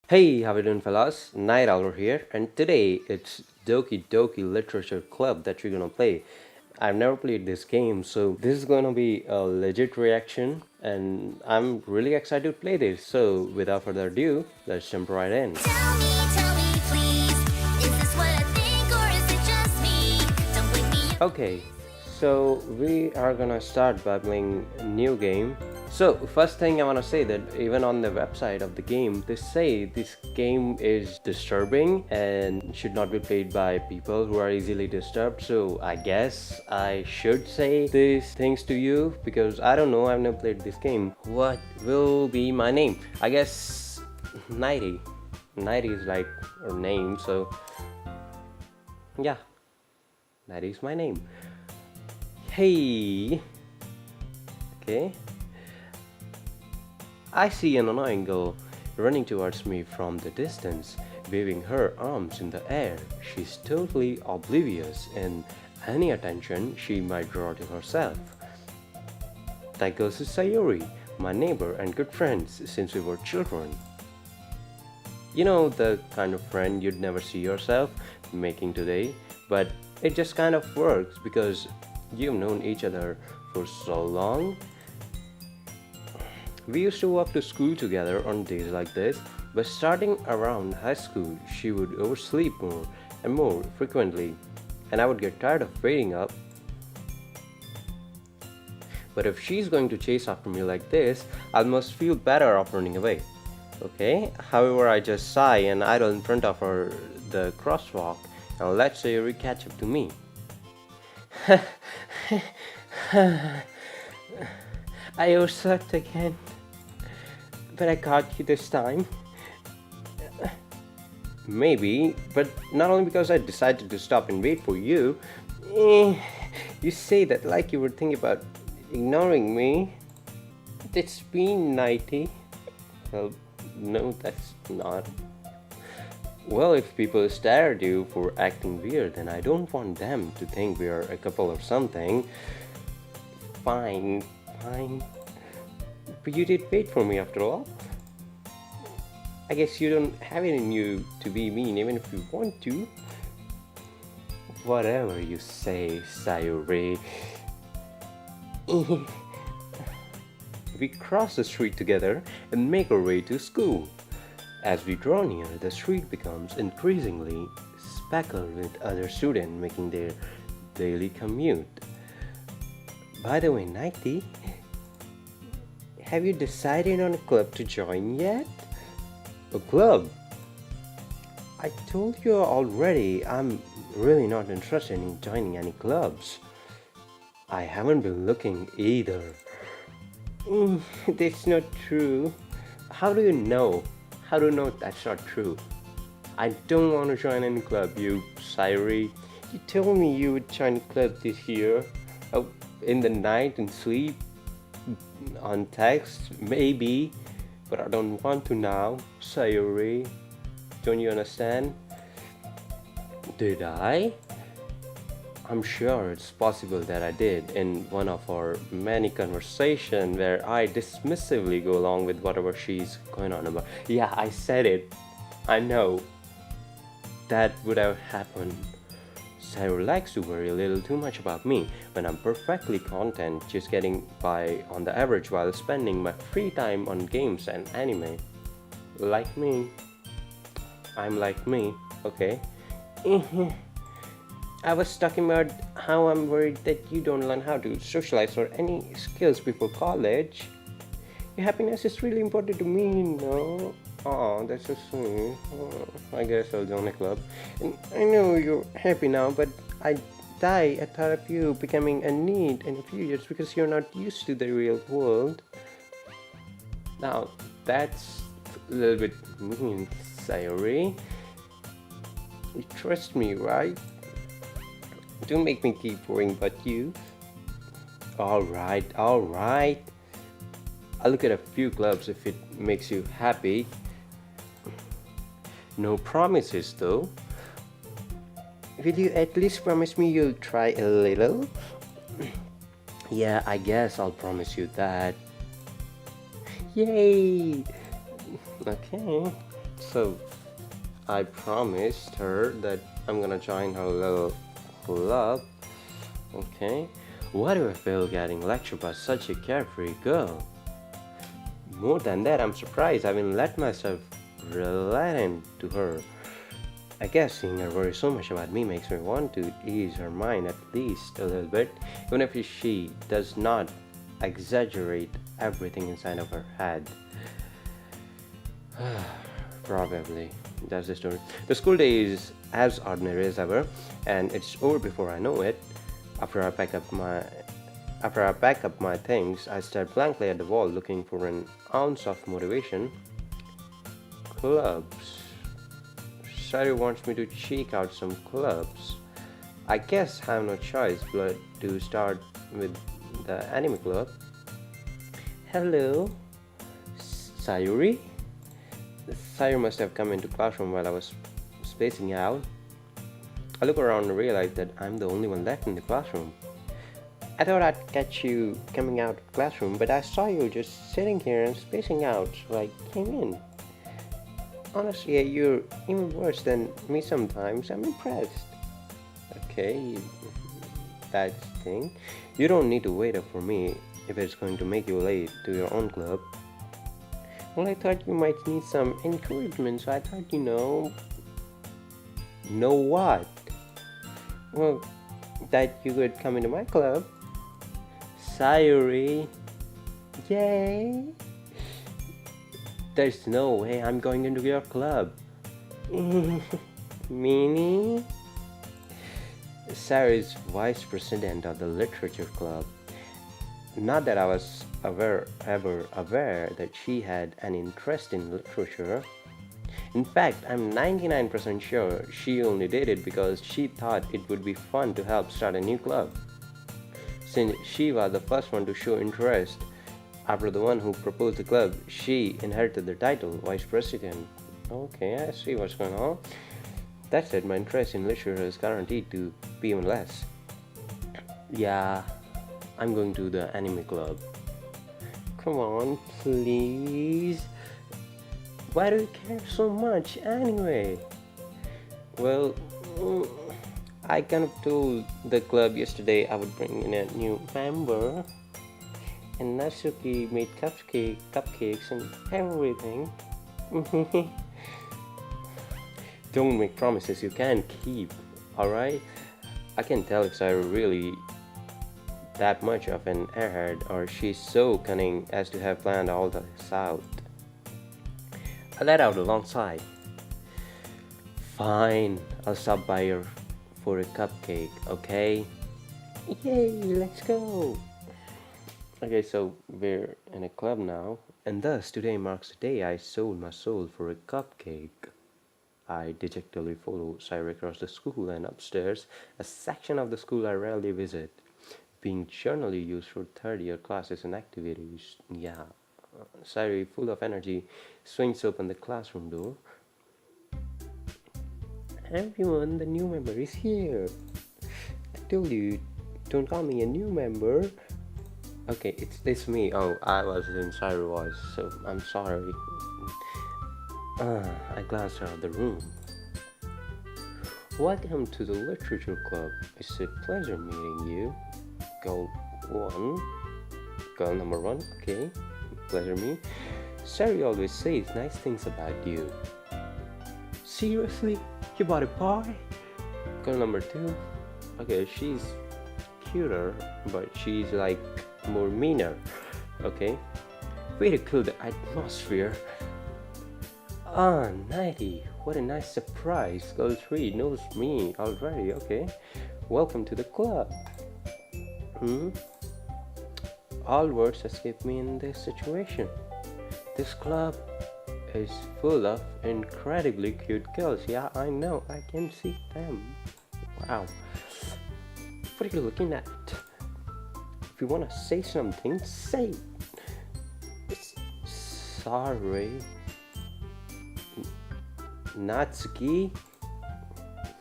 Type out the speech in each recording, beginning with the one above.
Hey, how you doing, fellas? Nightowler here, and today it's Doki Doki Literature Club that we're gonna play. I've never played this game, so this is gonna be a legit reaction, and I'm really excited to play this. So, without further ado, let's jump right in. Tell me, please. Is this what I think, or is it just me? Don't wake me up. Okay, so we are gonna start by playing a new game. So first thing I want to say that even on the website of the game they say this game is disturbing and should not be played by people who are easily disturbed. So I guess I should say these things to you because I don't know, I've never played this game. What will be my name? I guess 90. 90 is like her name, so yeah, that is my name. Hey, okay. I see an annoying girl running towards me from the distance, waving her arms in the air. She's totally oblivious in any attention she might draw to herself. That girl is Sayori, my neighbor and good friends since we were children. You know, the kind of friend you'd never see yourself making today, but it just kind of works because you've known each other for so long. We used to walk to school together on days like this, but starting around high school, she would oversleep more and more frequently, and I would get tired of waiting up. But if she's going to chase after me like this, I must feel better of running away. Okay, however, I just sigh and idle in front of her the crosswalk and let Sayori catch up to me. I overslept again, but I caught you this time. Maybe, but not only because I decided to stop and wait for you. You say that like you were thinking about ignoring me. It's been 90. Well, no, that's not. Well, if people stare at you for acting weird, then I don't want them to think we are a couple or something. Fine, fine. But you did wait for me after all. I guess you don't have it in you to be mean even if you want to. Whatever you say, Sayori. We cross the street together and make our way to school. As we draw near, the street becomes increasingly speckled with other students making their daily commute. By the way, Nighty, have you decided on a club to join yet? A club? I told you already, I'm really not interested in joining any clubs. I haven't been looking either. That's not true. How do you know? How do you know that's not true? I don't want to join any club, you Sayori. You told me you would join a club this year. Oh, in the night and sleep. On text, maybe. But I don't want to now, Sayori. Don't you understand? Did I? I'm sure it's possible that I did in one of our many conversations where I dismissively go along with whatever she's going on about. Yeah, I said it. I know. That would have happened. Sayori likes to worry a little too much about me when I'm perfectly content just getting by on the average while spending my free time on games and anime. Like me. I'm like me, okay? I was talking about how I'm worried that you don't learn how to socialize or any skills before college. Your happiness is really important to me, no? Oh, that's so sweet. Oh, I guess I'll join a club. And I know you're happy now, but I die at thought of you becoming a need in a few years because you're not used to the real world. Now, that's a little bit mean, Sayori. You trust me, right? Don't make me keep worrying about you. Alright, alright. I'll look at a few clubs if it makes you happy. No promises though. Will you at least promise me you'll try a little? Yeah, I guess I'll promise you that. Yay! Okay, So I promised her that I'm gonna join her little club. Okay. Why do I feel getting lectured by such a carefree girl? More than that, I'm surprised I haven't let myself relate to her. I guess seeing her worry so much about me makes me want to ease her mind at least a little bit, even if she does not exaggerate everything inside of her head. Probably. That's the story. The school day is as ordinary as ever, and it's over before I know it. After I pack up my things, I stare blankly at the wall looking for an ounce of motivation. Clubs. Sayori wants me to check out some clubs. I guess I have no choice but to start with the anime club. Hello, Sayori? Sayori must have come into classroom while I was spacing out. I look around and realize that I'm the only one left in the classroom. I thought I'd catch you coming out of the classroom, but I saw you just sitting here and spacing out, so I came in. Honestly, you're even worse than me sometimes. I'm impressed. Okay, that's the thing. You don't need to wait up for me if it's going to make you late to your own club. Well, I thought you might need some encouragement, so I thought, Know what? Well, that you could come into my club. Sayori. Yay! There's no way I'm going into your club. Meanie? Sarah is vice president of the literature club. Not that I was ever aware that she had an interest in literature. In fact, I'm 99% sure she only did it because she thought it would be fun to help start a new club. Since she was the first one to show interest, after the one who proposed the club, she inherited the title, Vice President. Okay, I see what's going on. That said, my interest in literature is guaranteed to be even less. Yeah, I'm going to the anime club. Come on, please. Why do you care so much anyway? Well, I kind of told the club yesterday I would bring in a new member. And Natsuki made cupcakes and everything. Don't make promises you can't keep, alright? I can tell if Sayori really that much of an airhead or she's so cunning as to have planned all this out. I let out a long sigh. Fine, I'll stop by her for a cupcake, okay? Yay, let's go! Okay, so we're in a club now, and thus today marks the day I sold my soul for a cupcake. I dejectedly follow Sayori across the school and upstairs, a section of the school I rarely visit, being generally used for third-year classes and activities. Yeah, Sayori, full of energy, swings open the classroom door. Everyone, the new member is here. I told you, don't call me a new member. Okay, it's me. Oh, I was in Sayori voice, so I'm sorry. I glanced around the room. Welcome to the literature club. It's a pleasure meeting you. Girl number one. Okay, pleasure me. Sayori always says nice things about you. Seriously, you bought a pie? Girl number two. Okay, she's cuter, but she's like more meaner. Okay, way to kill the atmosphere. Ah, Nighty, what a nice surprise. Girl 3 knows me already. Okay, welcome to the club. All words escape me in this situation. This club is full of incredibly cute girls. Yeah, I know, I can see them. Wow, what are you looking at? If you want to say something, say it. Sorry. Natsuki?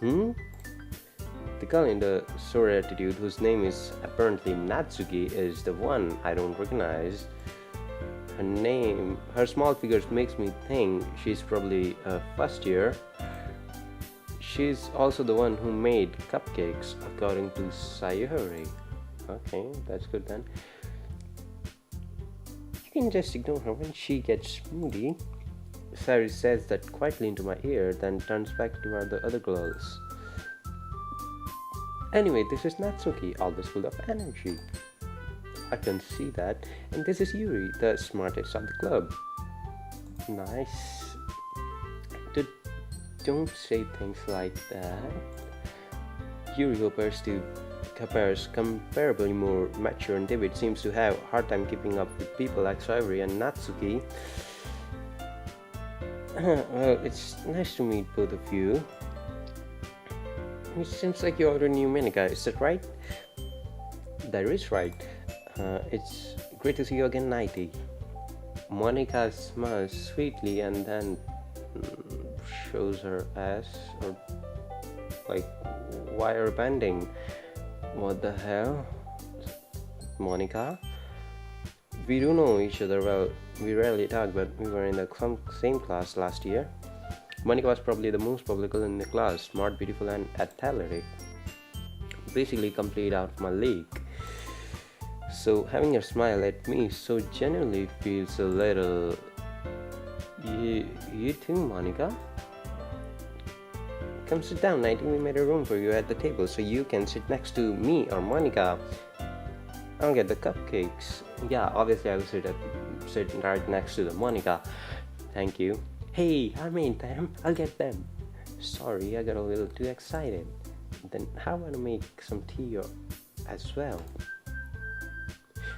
The girl in the sore attitude, whose name is apparently Natsuki, is the one I don't recognize. her small figures makes me think she's probably a first year. She's also the one who made cupcakes, according to Sayori. Okay, that's good then. You can just ignore her when she gets moody. Sayori says that quietly into my ear, then turns back to the other girls. Anyway, this is Natsuki, always full of energy. I can see that. And this is Yuri, the smartest of the club. Nice. Don't say things like that. Yuri appears comparably more mature, and David seems to have a hard time keeping up with people like Sayori and Natsuki. Well, it's nice to meet both of you. It seems like you already knew Monika, is that right? That is right. It's great to see you again, Nighty. Monika smiles sweetly and then shows her ass, or like wire bending. What the hell? Monika? We do know each other well. We rarely talk, but we were in the same class last year. Monika was probably the most popular girl in the class, smart, beautiful, and athletic. Basically complete out of my league. So having her smile at me so genuinely feels a little... You too, Monika? Come sit down, Nighty. We made a room for you at the table so you can sit next to me or Monika. I'll get the cupcakes. Yeah, obviously I will sit right next to the Monika. Thank you. Hey, I made them. I'll get them. Sorry, I got a little too excited. Then how about I make some tea as well?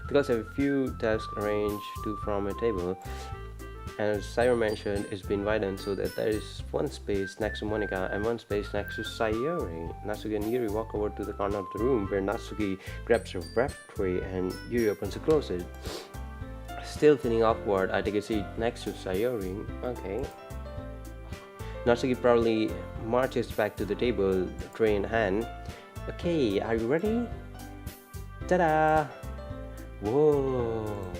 Because I have a few tasks arranged from a table, and as Sayori mentioned, it's been widened so that there is one space next to Monika and one space next to Sayori. Natsuki and Yuri walk over to the corner of the room where Natsuki grabs her wrap tray and Yuri opens and closes it. Still feeling awkward, I take a seat next to Sayori. Okay. Natsuki proudly marches back to the table, tray in hand. Okay, are you ready? Ta-da! Whoa!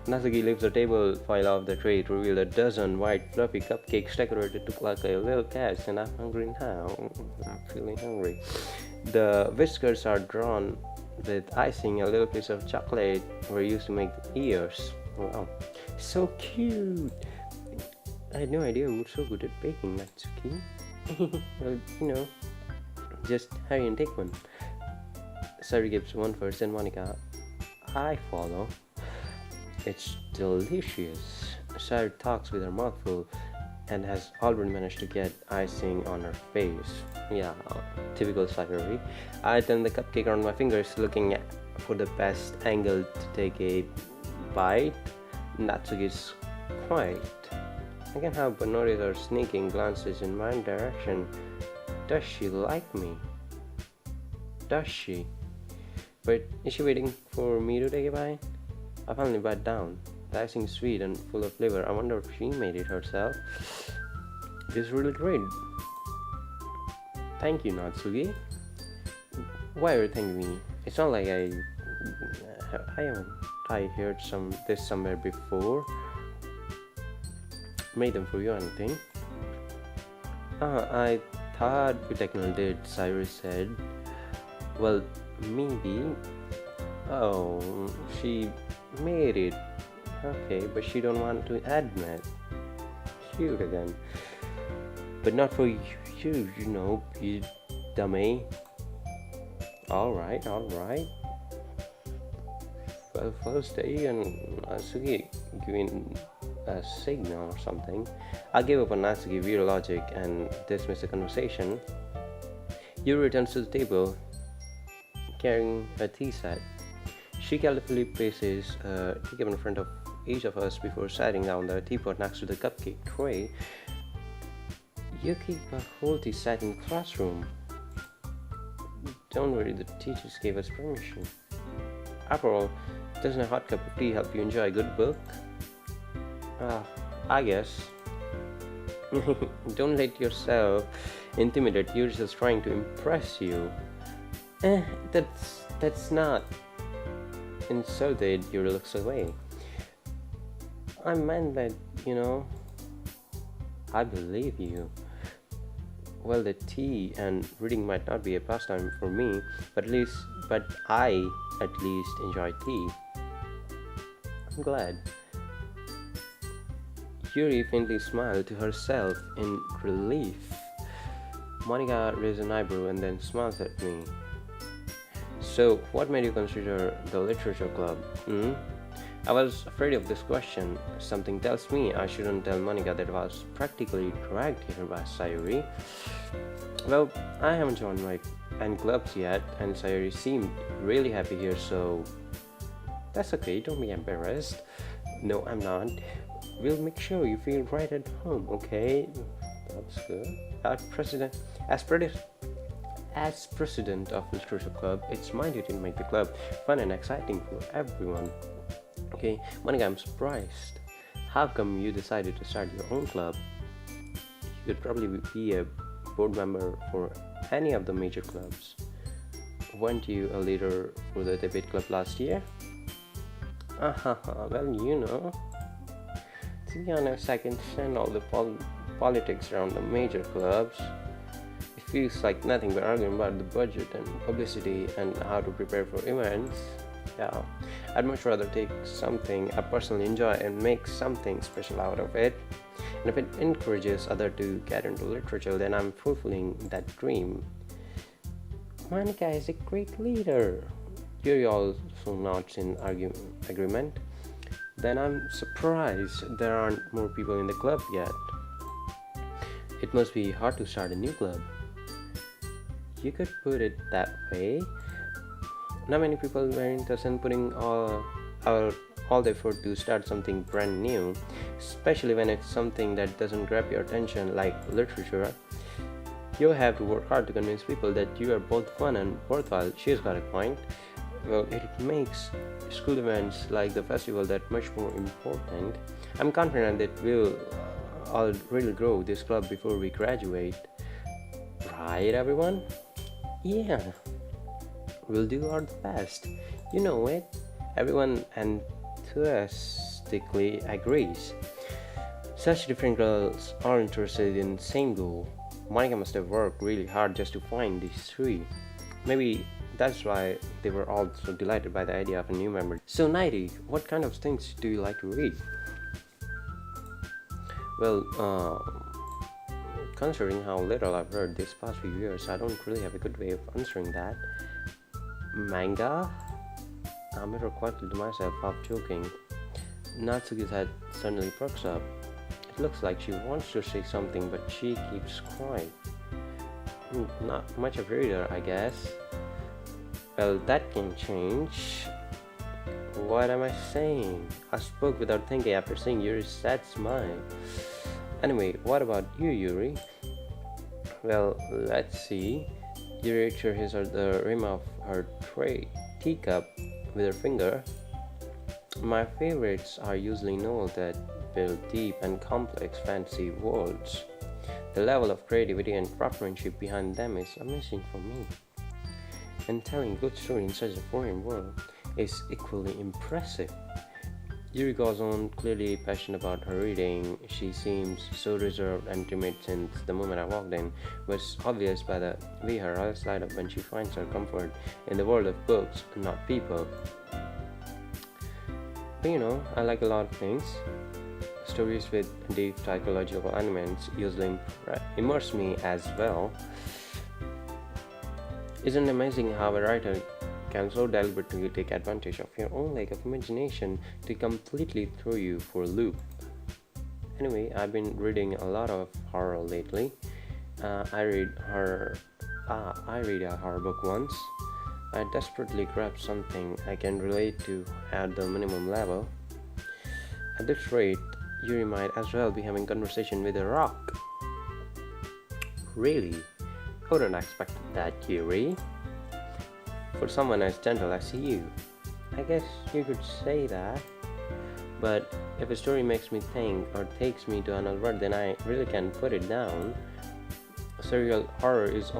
Natsuki lifts the table foil off the tray to reveal a dozen white fluffy cupcakes decorated to look like a little cat, and I'm hungry now. I'm feeling hungry. The whiskers are drawn with icing. A little piece of chocolate were used to make the ears. Wow, so cute! I had no idea you were so good at baking, Natsuki. Well, just hurry and take one. Sayori gives one first, and Monika. I follow. It's delicious. Sayori talks with her mouth full and has already managed to get icing on her face. Yeah, typical Sayori. I turn the cupcake around my fingers, looking for the best angle to take a bite. Natsuki's quiet. I can't help but notice her sneaking glances in my direction. Does she like me? Does she? But is she waiting for me to take a bite? I finally bite down. The icing is sweet and full of flavor. I wonder if she made it herself. This is really great. Thank you, Natsuki. Why are you thanking me? It's not like I heard this somewhere before. Made them for you or anything. I thought you technically did, Sayori said. Well, maybe. Oh, she made it. Okay, but she don't want to admit. Cute again. But not for you, you dummy. Alright. Well, first day and Natsuki giving a signal or something. I gave up on Natsuki via logic and dismissed the conversation. Yuri returns to the table carrying a tea set. She carefully places a teacup in front of each of us before setting down the teapot next to the cupcake tray. You keep a whole tea set in the classroom. Don't worry, the teachers gave us permission. After all, doesn't a hot cup of tea help you enjoy a good book? I guess. Don't let yourself intimidate. You're just trying to impress you. That's not. Insulted, Yuri looks away. I meant that, I believe you. Well, the tea and reading might not be a pastime for me, but I at least enjoy tea. I'm glad. Yuri faintly smiled to herself in relief. Monica raised an eyebrow and then smiled at me. So, what made you consider the literature club? Hmm? I was afraid of this question. Something tells me I shouldn't tell Monica that I was practically dragged here by Sayori. Well, I haven't joined any clubs yet, and Sayori seemed really happy here, so that's okay, don't be embarrassed. No, I'm not. We'll make sure you feel right at home, okay? That's good. As president, as president of Literature Club, it's my duty to make the club fun and exciting for everyone. Okay, Monica, I'm surprised. How come you decided to start your own club? You could probably be a board member for any of the major clubs. Weren't you a leader for the debate club last year? Well, to be honest, I can stand all the politics around the major clubs. It feels like nothing but arguing about the budget and publicity and how to prepare for events. Yeah, I'd much rather take something I personally enjoy and make something special out of it. And if it encourages others to get into literature, then I'm fulfilling that dream. Monica is a great leader. Yuri also nods in agreement. Then I'm surprised there aren't more people in the club yet. It must be hard to start a new club. You could put it that way. Not many people were interested in putting all the effort to start something brand new, especially when it's something that doesn't grab your attention like literature. You have to work hard to convince people that you are both fun and worthwhile. She's got a point. Well, it makes school events like the festival that much more important. I'm confident that we'll all really grow this club before we graduate. Right, everyone? Yeah. We'll do our best. You know it. Everyone enthusiastically agrees. Such different girls are interested in the same goal. Monica must have worked really hard just to find these three. Maybe that's why they were all so delighted by the idea of a new member. So, Nighty, what kind of things do you like to read? Well, considering how little I've read these past few years, I don't really have a good way of answering that. Manga? I mirror quietly to myself, half joking. Natsuki's head suddenly perks up. It looks like she wants to say something, but she keeps quiet. Not much of a reader, I guess. Well, that can change. What am I saying? I spoke without thinking after seeing Yuri's sad smile. Anyway, what about you, Yuri? Well, let's see. Yuri traces the rim of her teacup with her finger. My favorites are usually novels that build deep and complex fantasy worlds. The level of creativity and craftsmanship behind them is amazing for me. And telling good story in such a foreign world is equally impressive. Yuri goes on, clearly passionate about her reading. She seems so reserved and timid since the moment I walked in was obvious by the way her eyes light up when she finds her comfort in the world of books, not people. But I like a lot of things. Stories with deep psychological elements usually immerse me as well. Isn't it amazing how a writer can so deliberately take advantage of your own lack of imagination to completely throw you for a loop? Anyway, I've been reading a lot of horror lately. I read a horror book once. I desperately grabbed something I can relate to at the minimum level. At this rate, Yuri might as well be having conversation with a rock. Really? Couldn't expect that, Yuri. For someone as gentle as you, I guess you could say that. But if a story makes me think or takes me to another world, then I really can't put it down. Serial horror is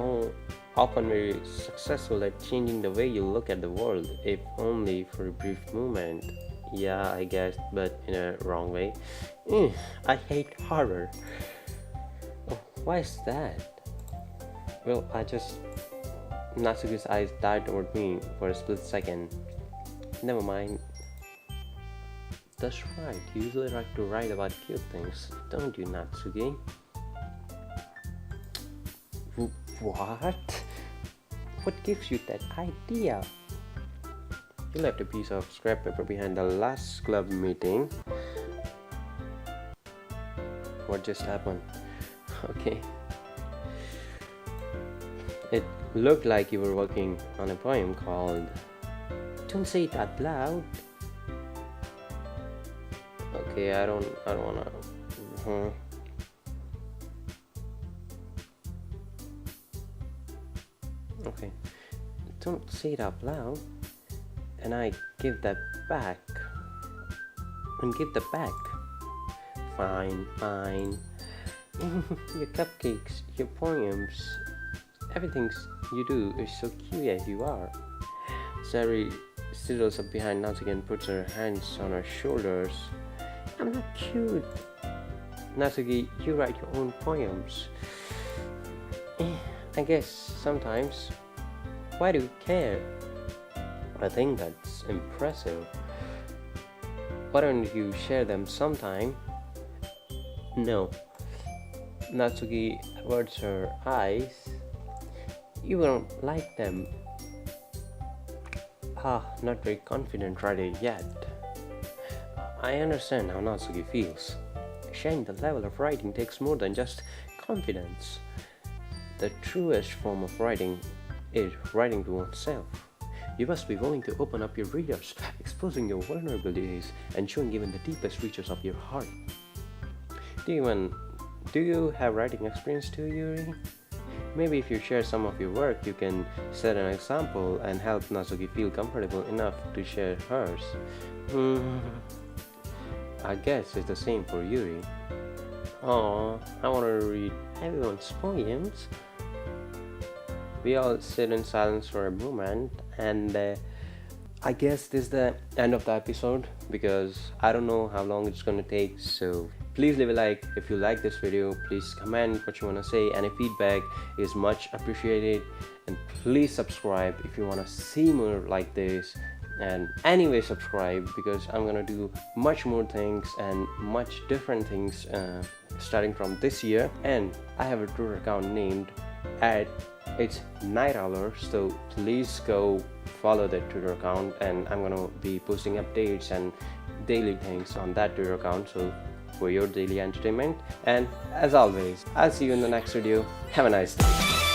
often very successful at changing the way you look at the world, if only for a brief moment. Yeah, I guess, but in a wrong way. I hate horror. Oh, why is that? Well, Natsuki's eyes died toward me for a split second. Never mind. That's right, you usually like to write about cute things, don't you, Natsuki? What? What gives you that idea? You left a piece of scrap paper behind the last club meeting. What just happened? Okay. It looked like you were working on a poem called Don't Say It Out Loud. Okay, I don't wanna. Okay, don't say it out loud. And I give that back. And give the back. Fine. Your cupcakes, your poems, everything you do is so cute as you are. Sayori sidles up behind Natsuki and puts her hands on her shoulders. I'm not cute. Natsuki, you write your own poems. I guess sometimes. Why do you care? I think that's impressive. Why don't you share them sometime? No. Natsuki averts her eyes. You won't like them. Not very confident writer yet. I understand how Natsuki feels. Sharing the level of writing takes more than just confidence. The truest form of writing is writing to oneself. You must be willing to open up your readers, exposing your vulnerabilities and showing even the deepest reaches of your heart. Do you have writing experience too, Yuri? Maybe if you share some of your work, you can set an example and help Natsuki feel comfortable enough to share hers. I guess it's the same for Yuri. Oh, I want to read everyone's poems. We all sit in silence for a moment, and I guess this is the end of the episode because I don't know how long it's gonna take. So please leave a like if you like this video. Please comment what you want to say. Any feedback is much appreciated, and please subscribe if you want to see more like this. And anyway, subscribe because I'm gonna do much more things and much different things starting from this year. And I have a Twitter account named it's Nightowler, so please go follow that Twitter account, and I'm gonna be posting updates and daily things on that Twitter account, so for your daily entertainment. And as always, I'll see you in the next video. Have a nice day.